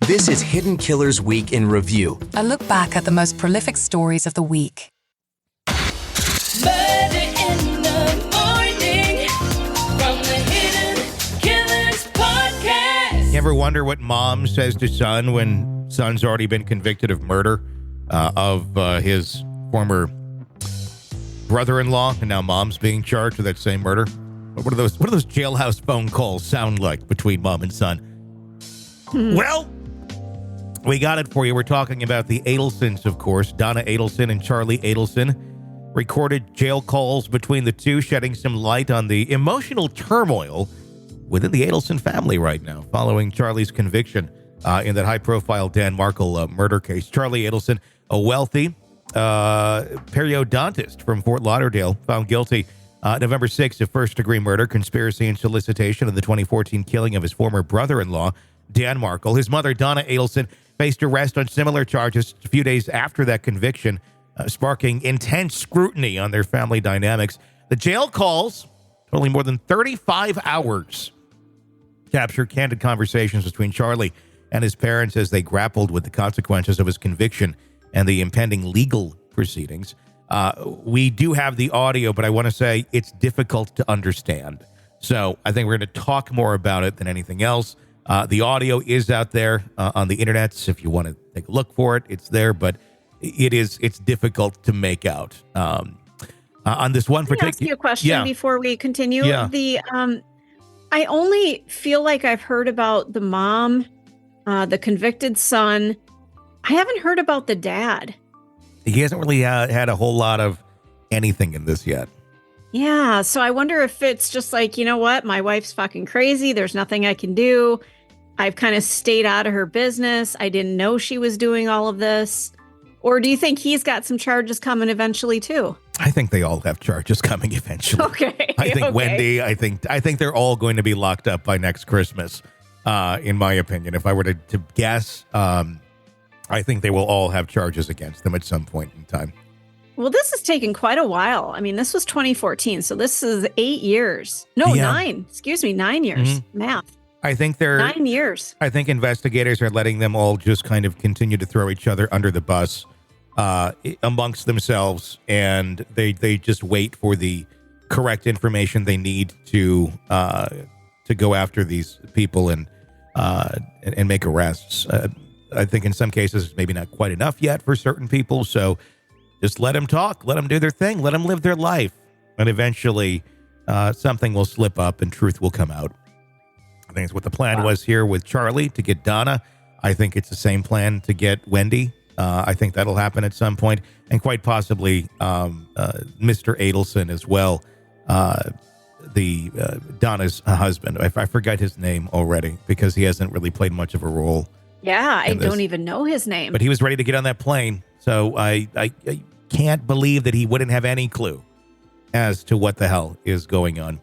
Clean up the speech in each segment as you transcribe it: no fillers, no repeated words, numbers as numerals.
This is Hidden Killers Week in Review. A look back at the most prolific stories of the week. Murder in the morning from the Hidden Killers podcast. You ever wonder what mom says to son when son's already been convicted of murder of his former brother-in-law, and now mom's being charged with that same murder? What do those jailhouse phone calls sound like between mom and son? Well, we got it for you. We're talking about the Adelsons, of course. Donna Adelson and Charlie Adelson recorded jail calls between the two, shedding some light on the emotional turmoil within the Adelson family right now, following Charlie's conviction in that high-profile Dan Markle murder case. Charlie Adelson, a wealthy periodontist from Fort Lauderdale, found guilty November 6th of first-degree murder, conspiracy, and solicitation of the 2014 killing of his former brother-in-law, Dan Markle. His mother, Donna Adelson, faced arrest on similar charges a few days after that conviction, sparking intense scrutiny on their family dynamics. The jail calls, totaling more than 35 hours, captured candid conversations between Charlie and his parents as they grappled with the consequences of his conviction and the impending legal proceedings. We do have the audio, but I want to say it's difficult to understand. So I think we're going to talk more about it than anything else. The audio is out there on the internet. So if you want to take a look for it, it's there, but it's difficult to make out. On this one particular, ask you a question before we continue. Yeah. I only feel like I've heard about the mom, the convicted son. I haven't heard about the dad. He hasn't really had a whole lot of anything in this yet. Yeah, so I wonder if it's just like, you know what, my wife's fucking crazy. There's nothing I can do. I've kind of stayed out of her business. I didn't know she was doing all of this. Or do you think he's got some charges coming eventually too? I think they all have charges coming eventually. Okay. I think okay. Wendy, I think they're all going to be locked up by next Christmas, in my opinion. If I were to guess, I think they will all have charges against them at some point in time. Well, this has taken quite a while. I mean, this was 2014, so this is 8 years. No, 9. Excuse me, 9 years. Mm-hmm. Math. I think they're 9 years. I think investigators are letting them all just kind of continue to throw each other under the bus amongst themselves, and they just wait for the correct information they need to go after these people and make arrests. I think in some cases it's maybe not quite enough yet for certain people, so just let them talk, let them do their thing, let them live their life, and eventually something will slip up and truth will come out. I think it's what the plan was here with Charlie to get Donna. I think it's the same plan to get Wendy. I think that'll happen at some point, and quite possibly Mr. Adelson as well, Donna's husband. I forgot his name already because he hasn't really played much of a role. Yeah, I don't even know his name. But he was ready to get on that plane, so I can't believe that he wouldn't have any clue as to what the hell is going on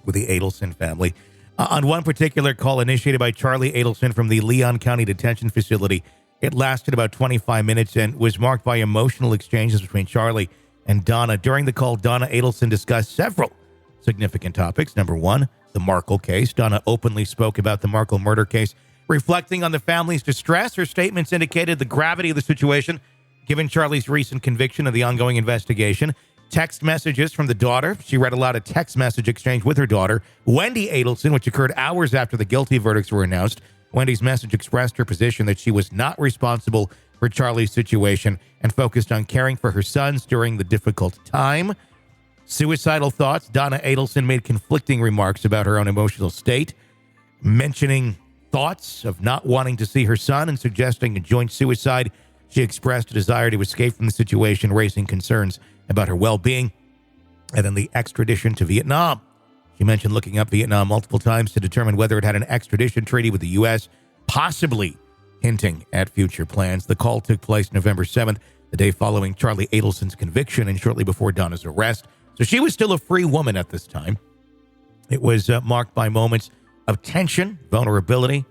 with the Adelson family. On one particular call initiated by Charlie Adelson from the Leon County Detention Facility, it lasted about 25 minutes and was marked by emotional exchanges between Charlie and Donna. During the call, Donna Adelson discussed several significant topics. Number one, the Markle case. Donna openly spoke about the Markle murder case. Reflecting on the family's distress, her statements indicated the gravity of the situation, given Charlie's recent conviction of the ongoing investigation. Text messages from the daughter. She read aloud a text message exchange with her daughter, Wendy Adelson, which occurred hours after the guilty verdicts were announced. Wendy's message expressed her position that she was not responsible for Charlie's situation and focused on caring for her sons during the difficult time. Suicidal thoughts. Donna Adelson made conflicting remarks about her own emotional state, mentioning thoughts of not wanting to see her son and suggesting a joint suicide. She expressed a desire to escape from the situation, raising concerns about her well-being, and then the extradition to Vietnam. She mentioned looking up Vietnam multiple times to determine whether it had an extradition treaty with the U.S., possibly hinting at future plans. The call took place November 7th, the day following Charlie Adelson's conviction and shortly before Donna's arrest. So she was still a free woman at this time. It was marked by moments of tension, vulnerability.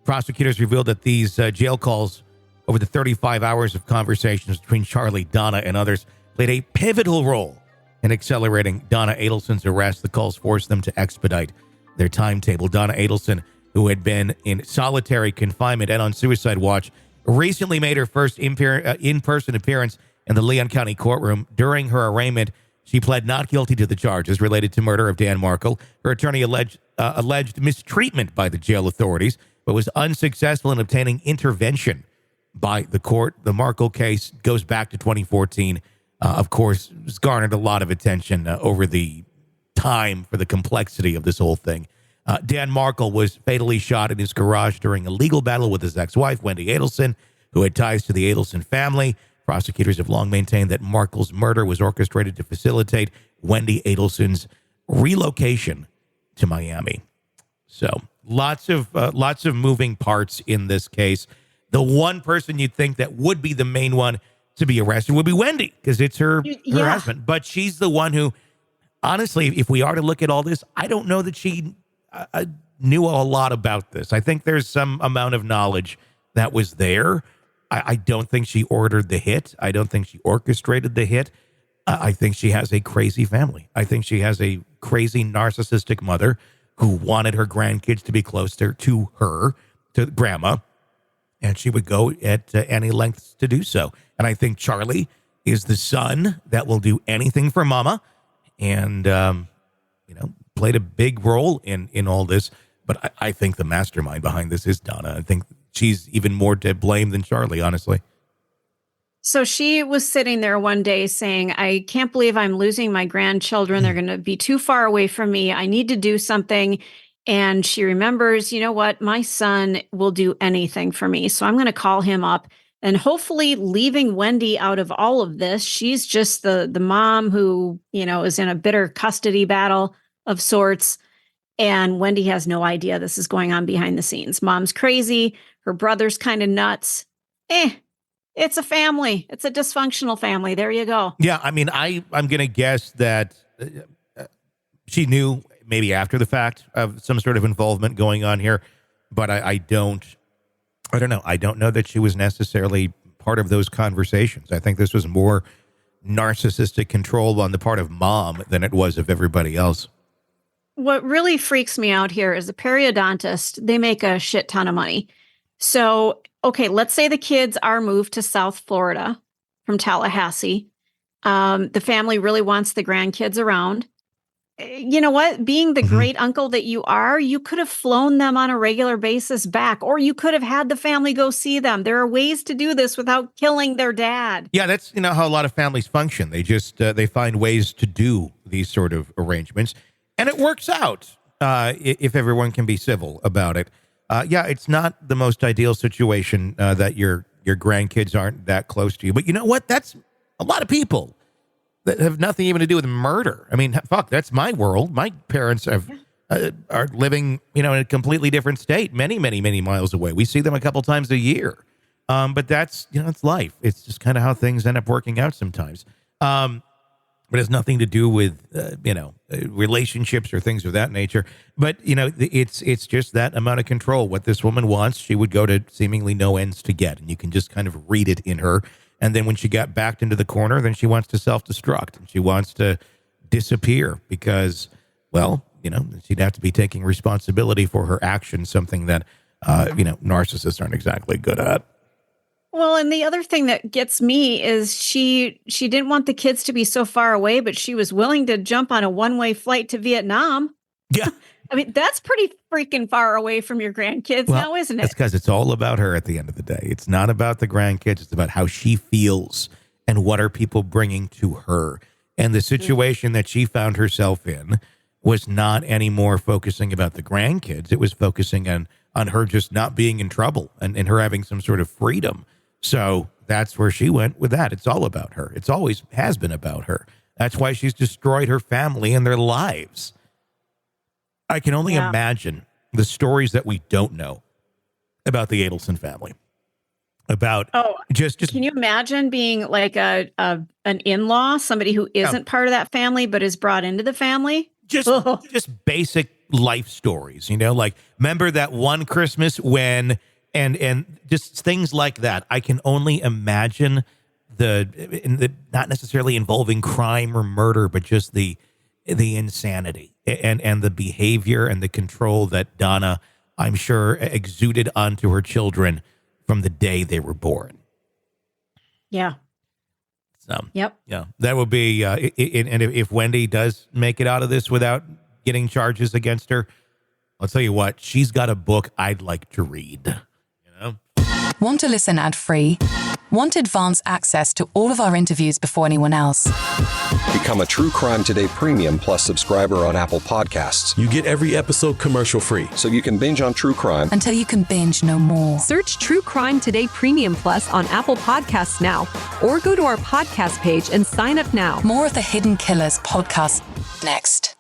Prosecutors revealed that these jail calls over the 35 hours of conversations between Charlie, Donna, and others played a pivotal role in accelerating Donna Adelson's arrest. The calls forced them to expedite their timetable. Donna Adelson who had been in solitary confinement and on suicide watch, recently made her first in-person appearance in the Leon County courtroom. During her arraignment, she pled not guilty to the charges related to murder of Dan Markle. Her attorney alleged mistreatment by the jail authorities, but was unsuccessful in obtaining intervention by the court. The Markle case goes back to 2014. Of course, it's garnered a lot of attention over the time for the complexity of this whole thing. Dan Markle was fatally shot in his garage during a legal battle with his ex-wife, Wendy Adelson, who had ties to the Adelson family. Prosecutors have long maintained that Markle's murder was orchestrated to facilitate Wendy Adelson's relocation to Miami. So lots of moving parts in this case. The one person you'd think that would be the main one to be arrested would be Wendy, because it's her husband. But she's the one who, honestly, if we are to look at all this, I don't know that she knew a lot about this. I think there's some amount of knowledge that was there. I don't think she ordered the hit. I don't think she orchestrated the hit. I think she has a crazy family. I think she has a crazy narcissistic mother who wanted her grandkids to be closer to her, to grandma, and she would go at any lengths to do so. And I think Charlie is the son that will do anything for mama, and played a big role in all this. But I think the mastermind behind this is Donna. I think she's even more to blame than Charlie, honestly. So she was sitting there one day saying, I can't believe I'm losing my grandchildren. They're going to be too far away from me. I need to do something. And she remembers, you know what? My son will do anything for me. So I'm going to call him up, and hopefully leaving Wendy out of all of this. She's just the mom who, is in a bitter custody battle of sorts. And Wendy has no idea this is going on behind the scenes. Mom's crazy. Her brother's kind of nuts. It's a family. It's a dysfunctional family. There you go. Yeah, I mean, I'm going to guess that she knew maybe after the fact of some sort of involvement going on here, but I don't know. I don't know that she was necessarily part of those conversations. I think this was more narcissistic control on the part of mom than it was of everybody else. What really freaks me out here is the periodontist, they make a shit ton of money. So, okay, let's say the kids are moved to South Florida from Tallahassee. The family really wants the grandkids around. You know what? Being the great uncle that you are, you could have flown them on a regular basis back, or you could have had the family go see them. There are ways to do this without killing their dad. Yeah, that's how a lot of families function. They just they find ways to do these sort of arrangements, and it works out if everyone can be civil about it. Yeah, it's not the most ideal situation that your grandkids aren't that close to you. But you know what? That's a lot of people that have nothing even to do with murder. I mean, fuck, that's my world. My parents are living, in a completely different state, many, many, many miles away. We see them a couple times a year. But that's, it's life. It's just kind of how things end up working out sometimes. But it has nothing to do with, relationships or things of that nature. But, it's just that amount of control. What this woman wants, she would go to seemingly no ends to get. And you can just kind of read it in her. And then when she got backed into the corner, then she wants to self-destruct. And she wants to disappear because, she'd have to be taking responsibility for her actions, something that, narcissists aren't exactly good at. Well, and the other thing that gets me is she didn't want the kids to be so far away, but she was willing to jump on a one-way flight to Vietnam. Yeah. I mean, that's pretty freaking far away from your grandkids now, isn't it? That's because it's all about her at the end of the day. It's not about the grandkids. It's about how she feels and what are people bringing to her. And the situation that she found herself in was not anymore focusing about the grandkids. It was focusing on her just not being in trouble and her having some sort of freedom. So that's where she went with that. It's all about her. It's always has been about her. That's why she's destroyed her family and their lives. I can only imagine the stories that we don't know about the Adelson family. About just can you imagine being like an in-law, somebody who isn't part of that family but is brought into the family? Just basic life stories, like remember that one Christmas when and just things like that. I can only imagine the not necessarily involving crime or murder, but just the insanity and the behavior and the control that Donna I'm sure, exuded onto her children from the day they were born. Yeah. So, Yep. yeah, that would be, and if Wendy does make it out of this without getting charges against her, I'll tell you what, she's got a book I'd like to read. You know? Want to listen ad-free? Want advance access to all of our interviews before anyone else? Become a True Crime Today Premium Plus subscriber on Apple Podcasts, You get every episode commercial free. so you can binge on true crime. Until you can binge no more. Search True Crime Today Premium Plus on Apple Podcasts now, or go to our podcast page and sign up now. More of the Hidden Killers podcast next.